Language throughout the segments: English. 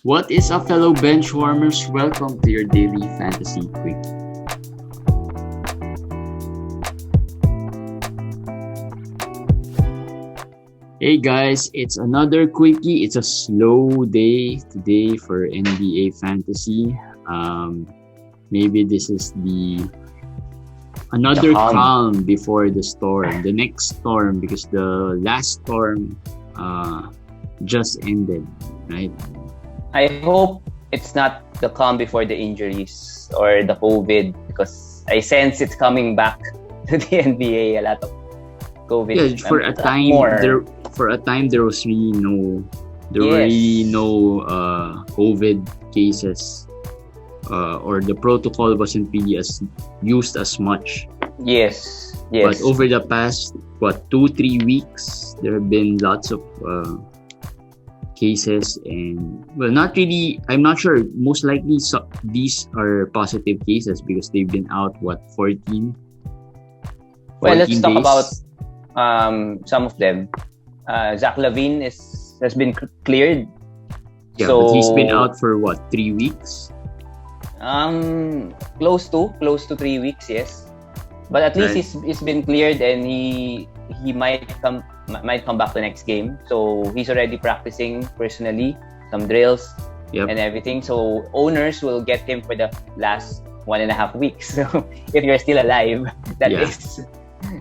What is up, fellow benchwarmers? Welcome to your Daily Fantasy Quickie. Hey guys, it's another quickie. It's a slow day today for NBA Fantasy. Maybe this is another calm before the storm, the next storm, because the last storm just ended, right? I hope it's not the calm before the injuries or the COVID, because I sense it's coming back to the NBA. A lot of COVID. Yeah, for a time there was really no COVID cases, or the protocol wasn't really used as much. Yes. But over the past 2-3 weeks, there have been lots of cases, and not really. I'm not sure. Most likely, these are positive cases because they've been out 14. Well, let's days. talk about some of them. Zach Lavine has been cleared. Yeah, but he's been out for 3 weeks? Close to 3 weeks, yes. But at least he's been cleared, and he might come back the next game. So he's already practicing personally, some drills and everything. So owners will get him for the last 1.5 weeks. So if you're still alive, is.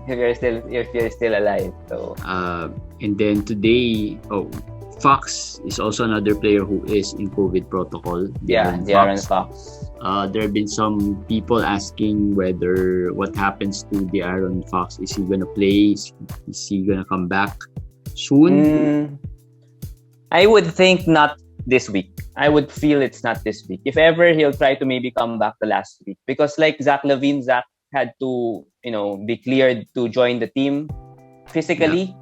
If you're still alive. So and then today, Fox is also another player who is in COVID protocol. Aaron Fox. There have been some people asking what happens to the Aaron Fox. Is he gonna play? Is he gonna come back soon? I would think not this week. I would feel it's not this week. If ever, he'll try to maybe come back the last week, because like Zach Lavine, had to be cleared to join the team physically,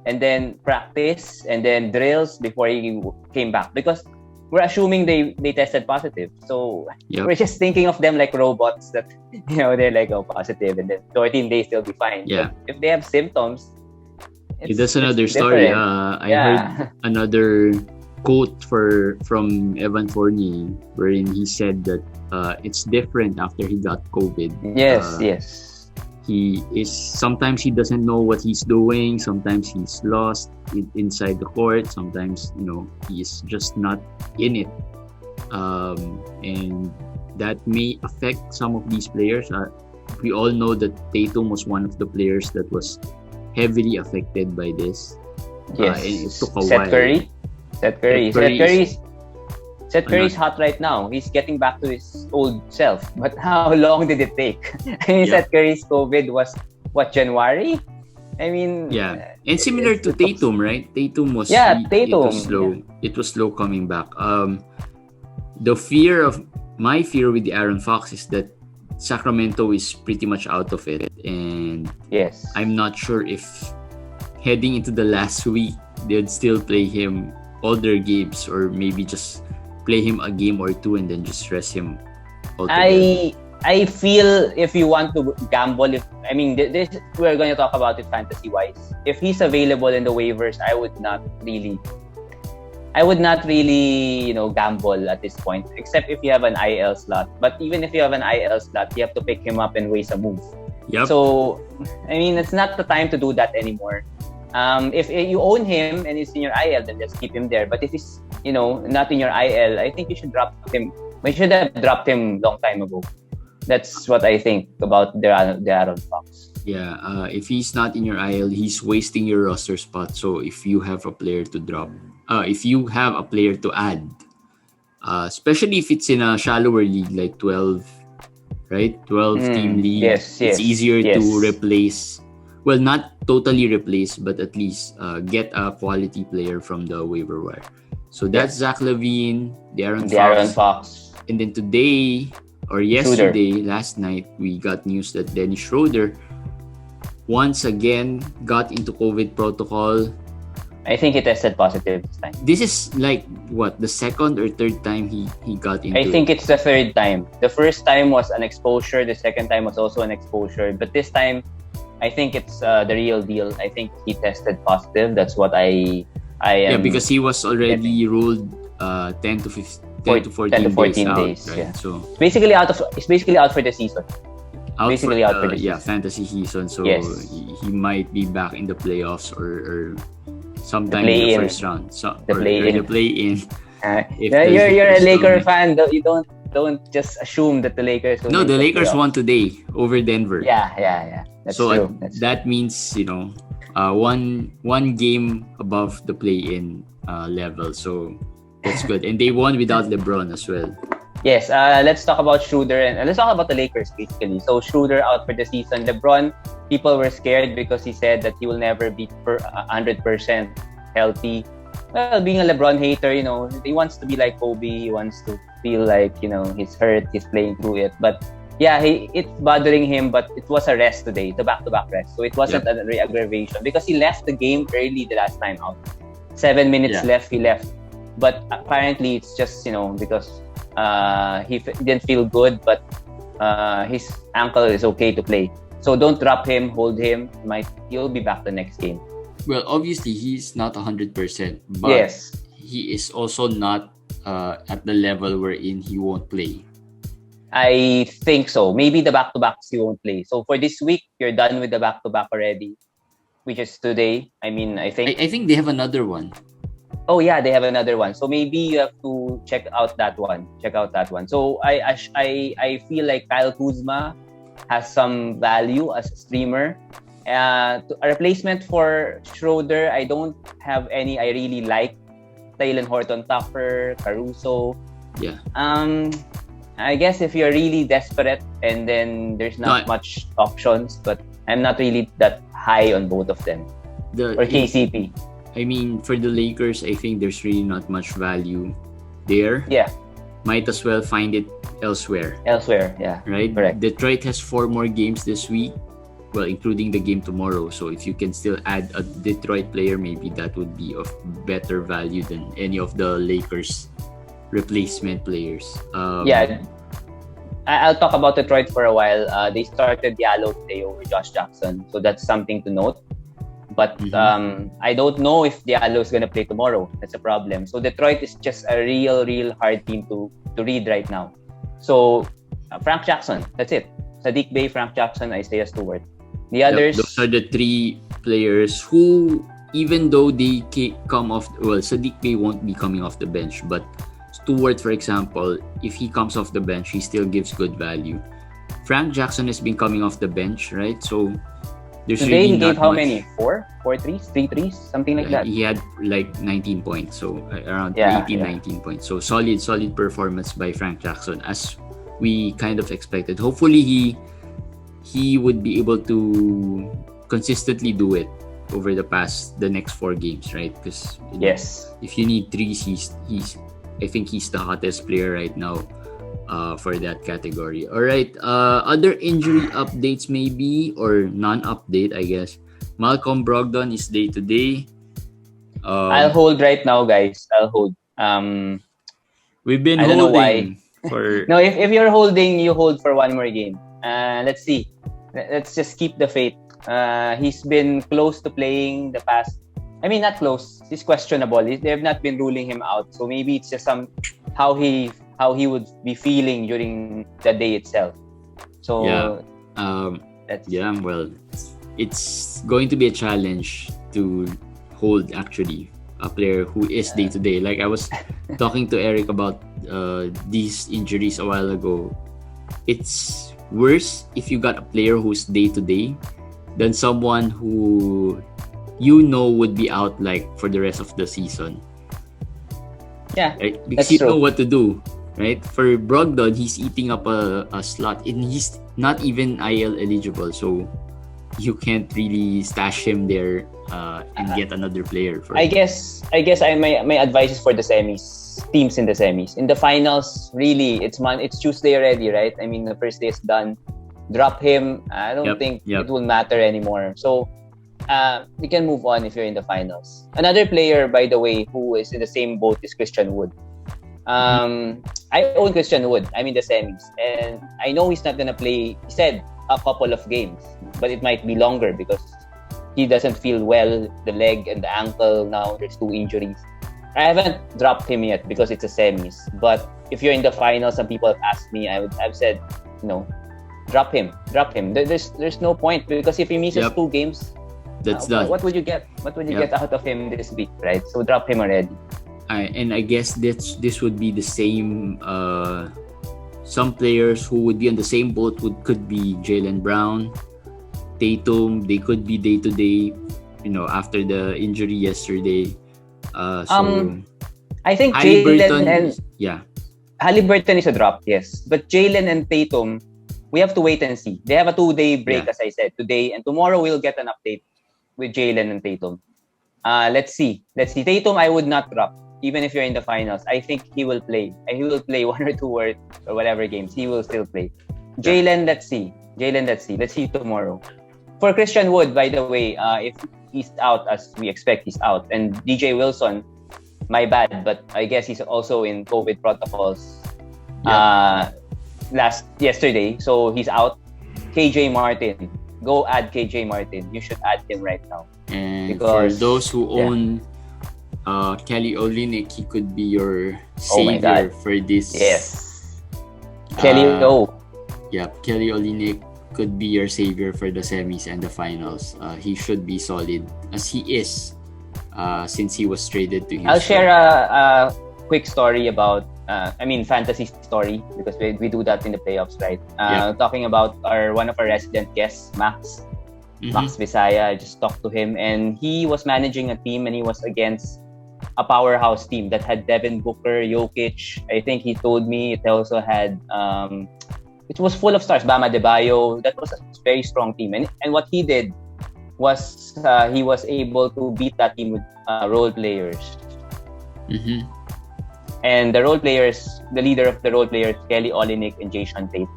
and then practice, and then drills before he came back, because we're assuming they tested positive. So we're just thinking of them like robots that they're like positive, and then 14 days they'll be fine. Yeah. But if they have symptoms, that's another story. I heard another quote from Evan Fournier, wherein he said that it's different after he got COVID. Yes. Sometimes he doesn't know what he's doing. Sometimes he's lost inside the court. Sometimes he's just not in it, and that may affect some of these players. We all know that Tatum was one of the players that was heavily affected by this. Yes. And it took a while. Seth Curry's hot right now. He's getting back to his old self. But how long did it take? Seth Curry's COVID was January? And similar to Tatum, right? Tatum was Tatum. It was slow. It was slow coming back. My fear with the Aaron Fox is that Sacramento is pretty much out of it, and I'm not sure if heading into the last week they'd still play him all their games, or maybe just play him a game or two and then just rest him altogether. I feel if you want to gamble, this we're going to talk about it fantasy wise. If he's available in the waivers, I would not really gamble at this point, except if you have an IL slot. But even if you have an IL slot, you have to pick him up and raise a move. So it's not the time to do that anymore. If you own him and he's in your IL, then just keep him there. But if he's not in your IL, I think you should drop him. We should have dropped him long time ago. That's what I think about the Aaron Fox. If he's not in your IL, he's wasting your roster spot. So if you have a player to drop, if you have a player to add, especially if it's in a shallower league like 12, right? 12-team league. It's easier to replace. Well, not totally replace, but at least get a quality player from the waiver wire. So that's Zach Lavine, the Aaron Fox. And then last night, we got news that Dennis Schroeder once again got into COVID protocol. I think he tested positive this time. This is like the second or third time he got into I think it's the third time. The first time was an exposure. The second time was also an exposure. But this time, I think it's the real deal. I think he tested positive. That's what I am. Yeah, because he was already ruled 10 to 15, 10 to 10 to 14 14 days days, out, right? yeah. So It's basically out for the season. out Basically for out for the season. fantasy season. So Yes. he might be back in the playoffs or sometime The in the play-in. first round. So The or play-in. the play-in. If Yeah, the you're a Lakers still Laker make- fan. You don't just assume that the Lakers will No, make the Lakers playoffs. won today over Denver. Yeah. That's So true. That's that means one game above the play-in level. So that's good, and they won without LeBron as well. Yes, let's talk about Schroeder and let's talk about the Lakers basically. So Schroeder out for the season. LeBron, people were scared because he said that he will never be 100% healthy. Well, being a LeBron hater, he wants to be like Kobe. He wants to feel like he's hurt, he's playing through it. But yeah, it's bothering him. But it was a rest today, the back-to-back rest. So it wasn't a re-aggravation because he left the game early the last time out. 7 minutes left, he left. But apparently it's just because he didn't feel good, but his ankle is okay to play. So don't drop him, hold him. He'll be back the next game. Well, obviously he's not 100%, but yes, he is also not at the level wherein he won't play. I think so. Maybe the back-to-backs he won't play. So for this week, you're done with the back-to-back already, which is today. I mean, I think they have another one. Oh yeah, they have another one. So maybe you have to check out that one. So I feel like Kyle Kuzma has some value as a streamer. A replacement for Schroeder, I don't have any I really like. Taylor Horton-Tucker, Caruso. Yeah. I guess if you're really desperate and then there's not much options, but I'm not really that high on both of them. Or KCP. I mean, for the Lakers, I think there's really not much value there. Yeah. Might as well find it elsewhere. Yeah. Right? Correct. Detroit has 4 more games this week. Well, including the game tomorrow. So if you can still add a Detroit player, maybe that would be of better value than any of the Lakers replacement players. Yeah. I'll talk about Detroit for a while. They started Diallo today over Josh Jackson. So that's something to note. But I don't know if Diallo is going to play tomorrow. That's a problem. So Detroit is just a real hard team to read right now. So Frank Jackson, that's it. Sadiq Bey, Frank Jackson, Isaiah Stewart. The others... Those are the 3 players who, even though they come off... Well, Sadiq Bey won't be coming off the bench. But Stewart, for example, if he comes off the bench, he still gives good value. Frank Jackson has been coming off the bench, right? So... Today he gave how many? 4 threes? 3 threes? Something like that. He had like 19 points. So around 19 points. So solid performance by Frank Jackson as we kind of expected. Hopefully he would be able to consistently do it over the next 4 games, right? Because if you need threes, I think he's the hottest player right now. For that category. All right. Other injury updates maybe or non-update, I guess. Malcolm Brogdon is day to day. I'll hold right now, guys. I'll hold. We've been I holding. Don't know why. For no, if you're holding, you hold for one more game. Let's see. Let's just keep the faith. He's been close to playing the past. I mean, not close. He's questionable. They have not been ruling him out. So maybe it's just how he would be feeling during the day itself. So well, it's going to be a challenge to hold actually a player who is day to day. Like I was talking to Eric about these injuries a while ago. It's worse if you got a player who's day to day than someone who would be out like for the rest of the season. Yeah, right? Because you know what to do. Right? For Brogdon, he's eating up a slot and he's not even IL eligible. So you can't really stash him there and get another player. I guess my advice is for the teams in the semis. In the finals, really, it's Tuesday already, right? I mean, the first day is done. Drop him. I don't think it will matter anymore. So you can move on if you're in the finals. Another player, by the way, who is in the same boat is Christian Wood. I own Christian Wood. I'm in the semis, and I know he's not gonna play. He said a couple of games, but it might be longer because he doesn't feel well. The leg and the ankle now. There's 2 injuries. I haven't dropped him yet because it's a semis. But if you're in the finals, some people have asked me, I've said, drop him. There's no point because if he misses 2 games, that's done. What would you get? What would you get out of him this week, right? So drop him already. I guess this would be the same. Some players who would be on the same boat could be Jaylen Brown, Tatum. They could be day to day. After the injury yesterday. I think Haliburton, Haliburton is a drop, yes. But Jaylen and Tatum, we have to wait and see. They have a 2-day break, as I said, today and tomorrow. We'll get an update with Jaylen and Tatum. Let's see. Tatum, I would not drop, even if you're in the finals. I think he will play. He will play 1 or 2 or whatever games. He will still play. Jaylen, let's see. Let's see tomorrow. For Christian Wood, by the way, if he's out as we expect, he's out. And DJ Wilson, my bad, but I guess he's also in COVID protocols yesterday, so he's out. KJ Martin, go add KJ Martin. You should add him right now. And for those who own Kelly Olynyk, he could be your savior for this. Yes, Kelly O. Yeah, Kelly Olynyk could be your savior for the semis and the finals. He should be solid as he is since he was traded to Houston. I'll share a quick story about fantasy story, because we do that in the playoffs, right? Talking about one of our resident guests, Max Visaya. I just talked to him, and he was managing a team, and he was against a powerhouse team that had Devin Booker, Jokic. I think he told me it also had it was full of stars, Bama Adebayo. That was a very strong team, and what he did was he was able to beat that team with role players. And the role players, the leader of the role players, Kelly Olynyk and Jason Tate.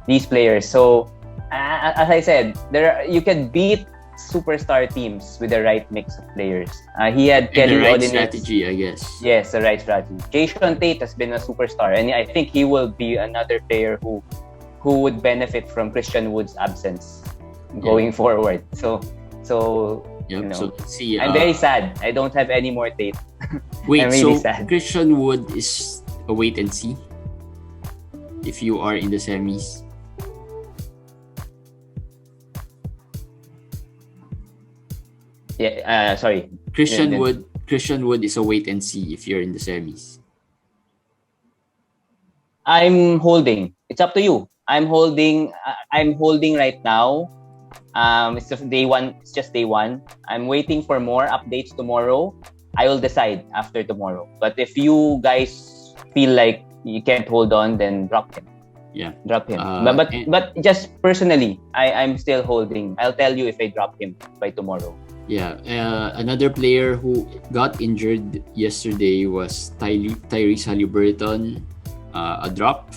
These players. So, as I said, you can beat superstar teams with the right mix of players. He had Kelly the right Olynyk. Strategy, I guess. Yes, the right strategy. Jason Tate has been a superstar, and I think he will be another player who would benefit from Christian Wood's absence going forward. So let's see. I'm very sad. I don't have any more Tate. Wait, I'm really so sad. Christian Wood is a wait and see if you are in the semis? Yeah, sorry. Christian Wood is a wait and see if you're in the semis. I'm holding. It's up to you. I'm holding right now. It's just day one. It's just day one. I'm waiting for more updates tomorrow. I will decide after tomorrow. But if you guys feel like you can't hold on, then drop him. Yeah, drop him. But just personally, I'm still holding. I'll tell you if I drop him by tomorrow. Yeah, another player who got injured yesterday was Tyrese Haliburton. A drop.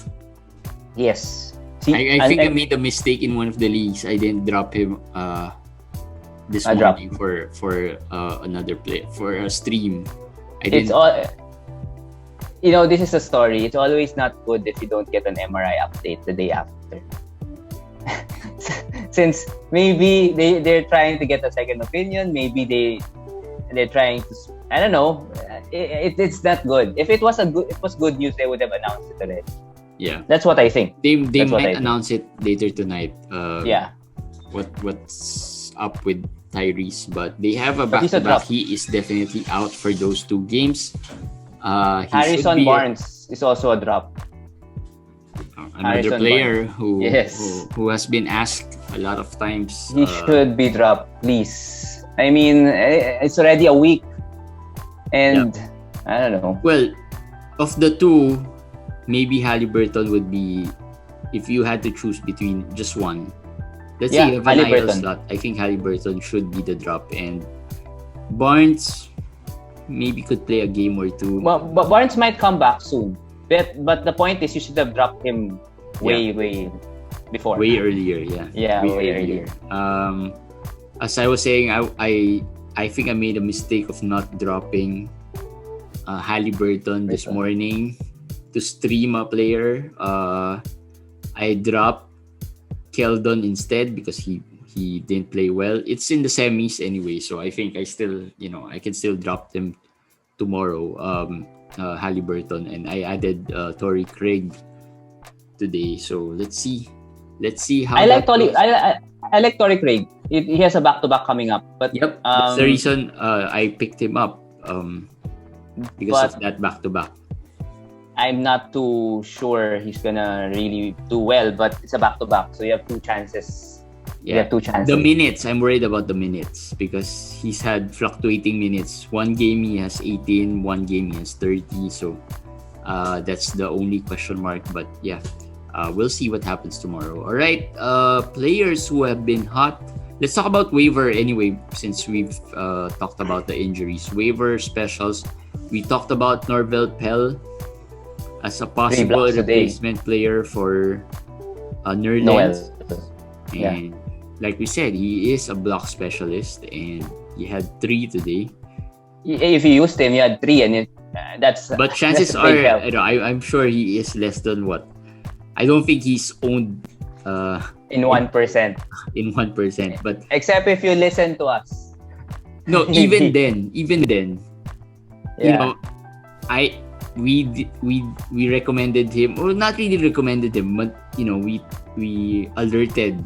Yes. See, I think I made a mistake in one of the leagues. I didn't drop him this morning for another play for a stream. It's all. This is a story. It's always not good if you don't get an MRI update the day after. Since maybe they're trying to get a second opinion, maybe they're trying to. I don't know. It's not good. If it was good news, they would have announced it already. Yeah, that's what I think. They might announce it later tonight. What's up with Tyrese? But they have a back-to-back. He is definitely out for those 2 games. Harrison Barnes is also a drop. Another player who has been asked a lot of times. He should be dropped, please. I mean, it's already a week, and I don't know. Well, of the 2, maybe Haliburton would be, if you had to choose between just one. Let's say you have an IL slot. I think Haliburton should be the drop, and Barnes maybe could play a game or 2. But Barnes might come back soon. But the point is, you should have dropped him way before. Way earlier, yeah. Way earlier. As I was saying, I think I made a mistake of not dropping Haliburton this morning to stream a player. I dropped Keldon instead because he didn't play well. It's in the semis anyway, so I think I can still drop them tomorrow, Haliburton, and I added Torrey Craig today. So let's see how I like that Torrey. goes. I like Torrey Craig. He has a back-to-back coming up, but Yep, that's the reason I picked him up because of that back-to-back. I'm not too sure he's gonna really do well, but it's a back-to-back, so you have two chances. Yeah. You have two chances. The minutes, I'm worried about the minutes because he's had fluctuating minutes. One game he has 18, one game he has 30. So that's the only question mark. But yeah, we'll see what happens tomorrow. All right, players who have been hot. Let's talk about waiver anyway, since we've talked about the injuries. Waiver specials. We talked about Norvel Pell as a possible replacement player for Nerlens. And like we said, he is a block specialist, and he had 3 today. If you used him, you had 3, and that's. But chances are, I'm sure he is less than what. I don't think he's owned in 1%. In 1%, but except if you listen to us. No, even then, you know, we recommended him, or not really recommended him, but you know, we alerted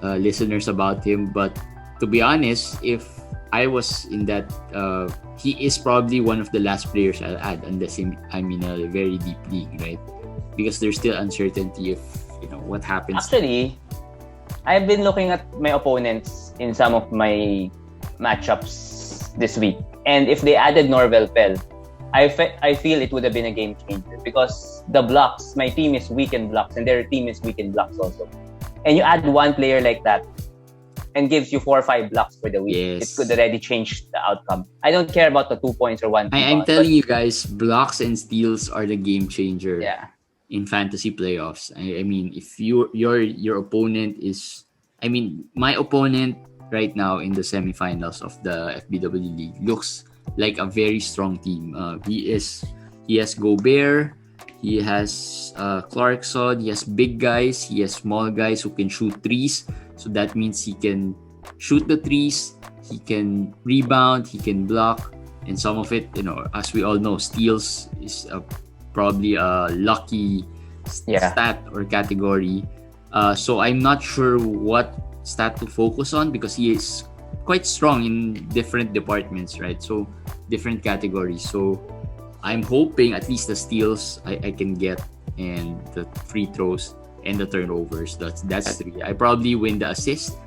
listeners about him. But to be honest, if I was in that, he is probably one of the last players I'll add, unless I'm in a very deep league, right? Because there's still uncertainty if what happens. Actually, I've been looking at my opponents in some of my matchups this week, and if they added Norvel Pell, I feel it would have been a game changer, because the blocks, my team is weak in blocks and their team is weak in blocks also. And you add one player like that and gives you 4 or 5 blocks for the week. Yes. It could already change the outcome. I don't care about the 2 points or 1 point. I'm telling you guys, blocks and steals are the game changer in fantasy playoffs. I mean, if your opponent is, my opponent right now in the semifinals of the FBW League looks like a very strong team. He has Gobert, he has Clarkson, he has big guys, he has small guys who can shoot threes. So that means he can shoot the threes, he can rebound, he can block, and some of it, as we all know, steals is probably a lucky stat or category. So I'm not sure what stat to focus on, because he is quite strong in different departments, right? So different categories. So I'm hoping at least the steals I can get, and the free throws and the turnovers. That's 3. I probably win the assist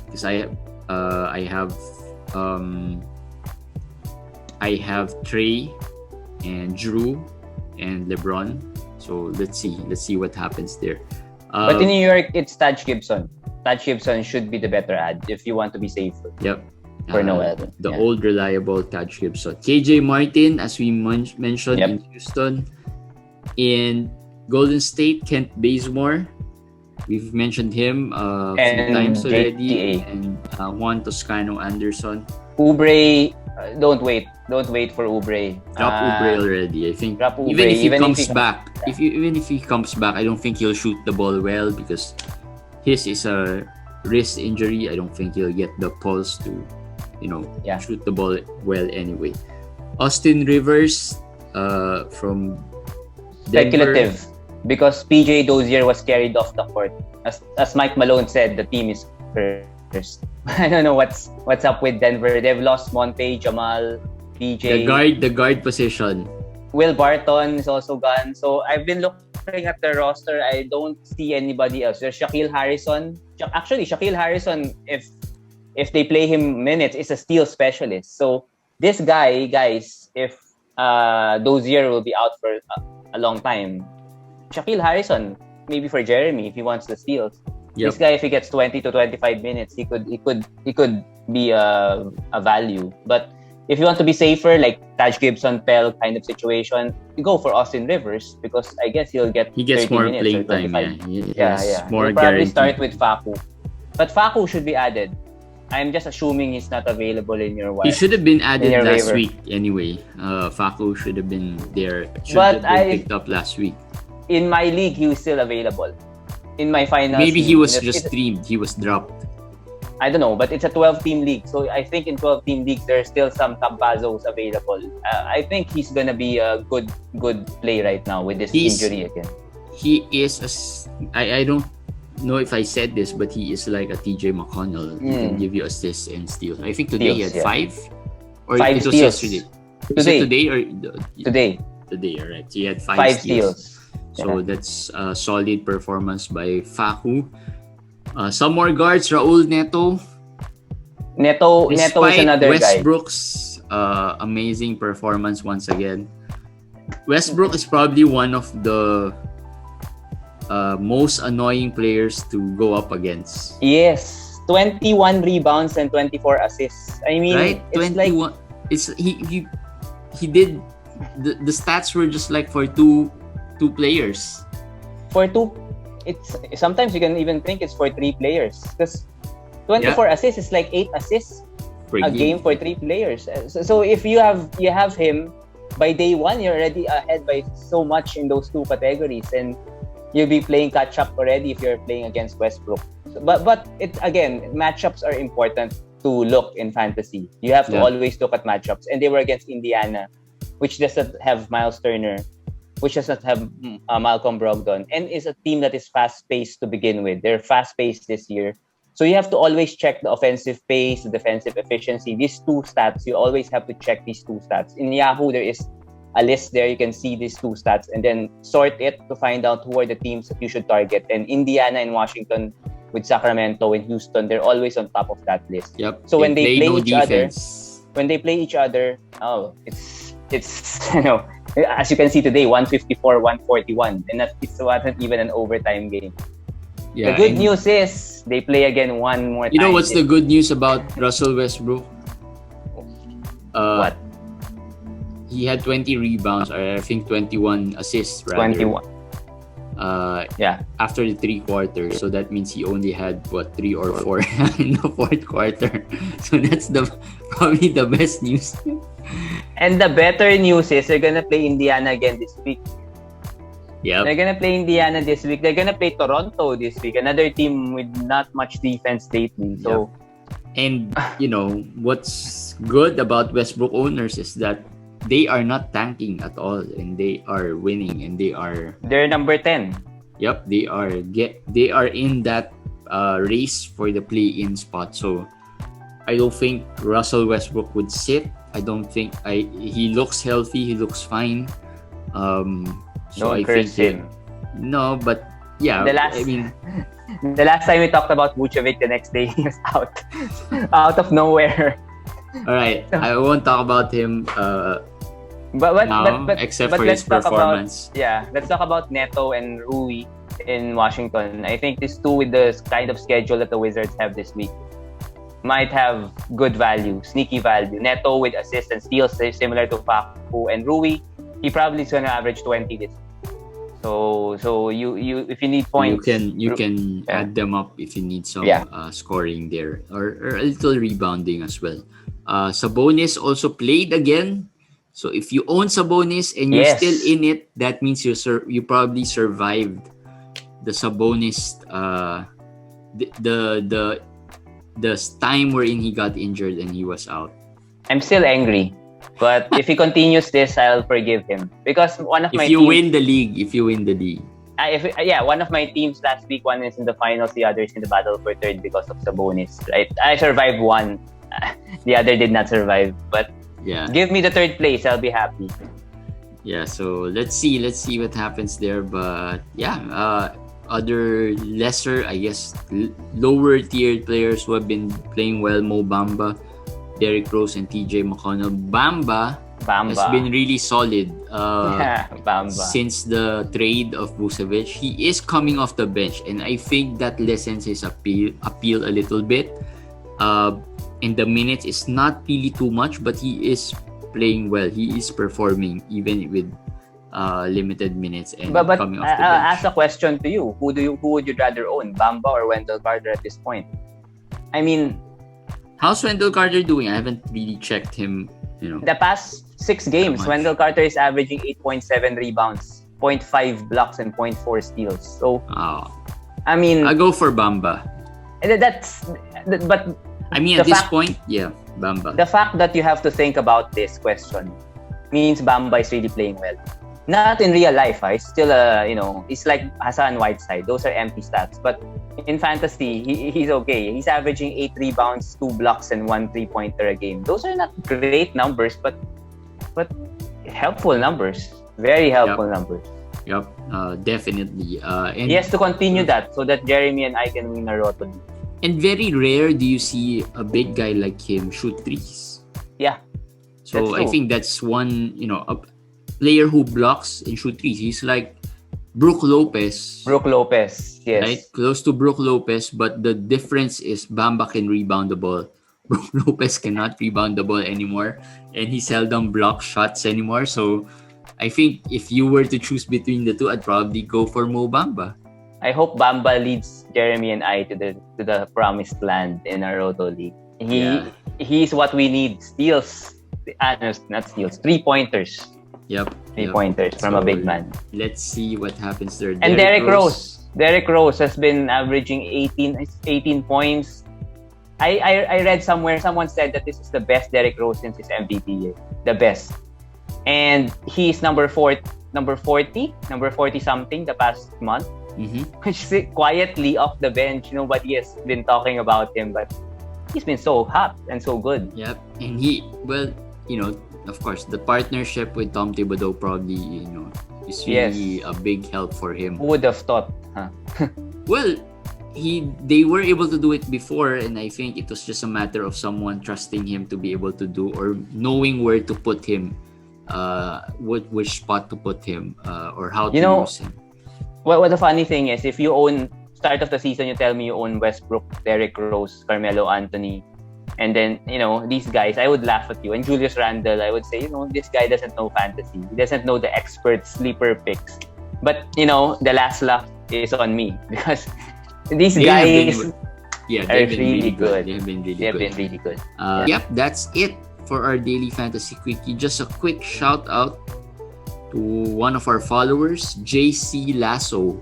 because I have Trey and Drew and LeBron. So let's see what happens there. But in New York, it's Taj Gibson. Taj Gibson should be the better ad if you want to be safer. Yep. For Noel. The old reliable Taj Gibson. KJ Martin, as we mentioned, in Houston. In Golden State, Kent Bazemore. We've mentioned him a few times already. And Juan Toscano Anderson. Oubre, don't wait. Don't wait for Oubre. Drop Oubre already. I think even if he comes back, even if he comes back, I don't think he'll shoot the ball well, because his is a wrist injury. I don't think he'll get the pulse to, shoot the ball well anyway. Austin Rivers from Denver. Speculative, because PJ Dozier was carried off the court. As Mike Malone said, the team is cursed. I don't know what's up with Denver. They've lost Monte, Jamal, PJ. The guard position. Will Barton is also gone. So I've been looking at the roster. I don't see anybody else. There's Shaquille Harrison. Actually, Shaquille Harrison, if they play him minutes, is a steal specialist. So this guy, guys, if Dozier will be out for a long time, Shaquille Harrison, maybe for Jeremy if he wants the steals. Yep. This guy, if he gets 20 to 25 minutes, he could be a value. But if you want to be safer, like Taj Gibson, Pell kind of situation, you go for Austin Rivers, because I guess he gets more minutes playing time. He'll probably start with Facu. But Facu should be added. I'm just assuming he's not available in your wire. He should have been added last week anyway. Facu should have been there. Picked up last week. In my league, he was still available. In my finals, maybe he was just streamed. He was dropped. I don't know, but it's a 12-team league. So I think in 12-team leagues, there are still some Tampazos available. I think he's going to be a good play right now with this injury again. He is, I don't know if I said this, but he is like a TJ McConnell. He can give you assists and steals. I think today he had 5. Or 5 it was steals. yesterday. Today. Is it today or today? Today, all right. So he had 5 steals. So that's a solid performance by Facu. Some more guards, Raul Neto. Neto is another Westbrook's amazing performance once again. Westbrook is probably one of the most annoying players to go up against. Yes, 21 rebounds and 24 assists. I mean, right? it's 21. Like, it's he did the stats were just like for two players. For 2, it's sometimes you can even think it's for 3 players because 24 assists is like 8 assists a game for 3 players. So if you have him by day 1, you're already ahead by so much in those 2 categories, and you'll be playing catch up already if you're playing against Westbrook. But it again, matchups are important to look in fantasy. You have to always look at matchups, and they were against Indiana, which doesn't have Miles Turner, which does not have Malcolm Brogdon, and is a team that is fast-paced to begin with. They're fast-paced this year. So you have to always check the offensive pace, the defensive efficiency. These 2 stats, you always have to check these 2 stats. In Yahoo, there is a list there. You can see these 2 stats and then sort it to find out who are the teams that you should target. And Indiana and Washington with Sacramento and Houston, they're always on top of that list. Yep. So when they play each other, it's as you can see today, 154-141, and it wasn't even an overtime game. Yeah, the good news is they play again one more time. You know what's the good news about Russell Westbrook? What? He had 20 rebounds, or I think 21 assists, rather. 21. After the 3 quarters, so that means he only had 3 or 4 in the 4th quarter. So that's probably the best news. And the better news is they're gonna play Indiana again this week. Yeah, they're gonna play Indiana this week. They're gonna play Toronto this week. Another team with not much defense lately. So, and what's good about Westbrook owners is that they are not tanking at all, and they are winning, and they're number 10. Yep, they are in that race for the play-in spot. So I don't think Russell Westbrook would sit. I don't think he looks healthy. He looks fine. So I think no, but yeah. The last time we talked about Vucevic, the next day he was out of nowhere. All right, I won't talk about him. But except for his performance. Let's talk about Neto and Rui in Washington. I think these 2 with the kind of schedule that the Wizards have this week might have good value, sneaky value. Neto with assists and steals similar to Facu, and Rui, he probably is gonna average 20 this week. So you if you need points, you can add them up if you need some scoring there, or a little rebounding as well. Sabonis also played again. So if you own Sabonis and you're still in it, that means you probably survived the Sabonis the time wherein he got injured and he was out. I'm still angry, but if he continues this, I'll forgive him, because one of my if you win the league, one of my teams last week, one is in the finals, the other is in the battle for third because of Sabonis. Right, I survived one, the other did not survive, but give me the 3rd place, I'll be happy. So let's see what happens there. But other lesser, I guess, lower tiered players who have been playing well: Mo Bamba, Derrick Rose, and TJ McConnell. Bamba has been really solid since the trade of Vucevic. He is coming off the bench, and I think that lessens his appeal a little bit. And the minutes is not really too much, but he is playing well. He is performing even with limited minutes and coming off the bench. I'll ask a question to you. Who would you rather own, Bamba or Wendell Carter at this point? I mean, how's Wendell Carter doing? I haven't really checked him. The past 6 games, Wendell Carter is averaging 8.7 rebounds, 0.5 blocks, and 0.4 steals. So, I mean, I go for Bamba. but I mean, the at this fact- point, yeah, Bamba. the fact that you have to think about this question means Bamba is really playing well. Not in real life, It's still it's like Hassan Whiteside. Those are empty stats. But in fantasy, he's okay. He's averaging 8 rebounds, 2 blocks, and 1 3-pointer a game. Those are not great numbers, but helpful numbers. Very helpful numbers. Yep, definitely. And He has to continue that so that Jeremy and I can win a Roto League. And very rare do you see a big guy like him shoot threes. Yeah. So I think that's one, a player who blocks and shoot threes. He's like Brook Lopez. Yes. Right? Close to Brook Lopez, but the difference is Bamba can rebound the ball. Brook Lopez cannot rebound the ball anymore, and he seldom blocks shots anymore. So I think if you were to choose between the two, I'd probably go for Mo Bamba. I hope Bamba leads Jeremy and I to the promised land in our Roto League. He's what we need. Steals. Not steals. 3-pointers. Yep. 3-pointers from a big man. Let's see what happens there. And Derrick Rose. Derrick Rose has been averaging 18 points. I read somewhere, someone said that this is the best Derrick Rose since his MVP year. The best. And he's number 40 something the past month. Which is quietly off the bench. Nobody has been talking about him, but he's been so hot and so good. Yep. And of course, the partnership with Tom Thibodeau probably, is really a big help for him. Who would have thought? Huh? Well, they were able to do it before, and I think it was just a matter of someone trusting him to be able to do, or knowing where to put him, which spot to put him, or how to use him. Well, the funny thing is, if you own start of the season, you tell me you own Westbrook, Derrick Rose, Carmelo Anthony, and then these guys, I would laugh at you. And Julius Randle, I would say, this guy doesn't know fantasy. He doesn't know the expert sleeper picks. But the last laugh is on me because these guys are really good. They have been really good. Yep, that's it for our Daily Fantasy Quickie. Just a quick shout out to one of our followers, JC Lasso,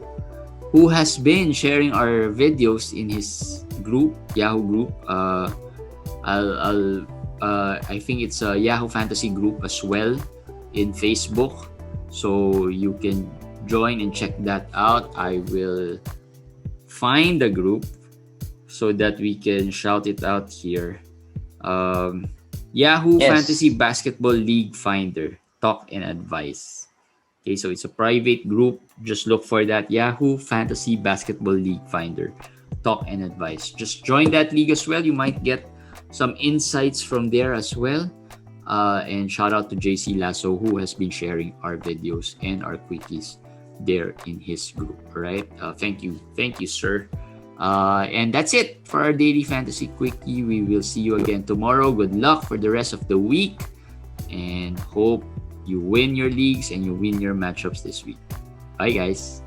who has been sharing our videos in his group, Yahoo group. I think it's a Yahoo Fantasy group as well in Facebook, so you can join and check that out. I will find the group so that we can shout it out here. Yahoo Fantasy Basketball League Finder, Talk and Advice. Okay, so it's a private group. Just look for that, Yahoo Fantasy Basketball League Finder, Talk and Advice. Just join that league as well. You might get some insights from there as well. And shout out to JC Lasso, who has been sharing our videos and our quickies there in his group. All right. Thank you, sir. And that's it for our Daily Fantasy Quickie. We will see you again tomorrow. Good luck for the rest of the week, and hope you win your leagues and you win your matchups this week. Bye, guys.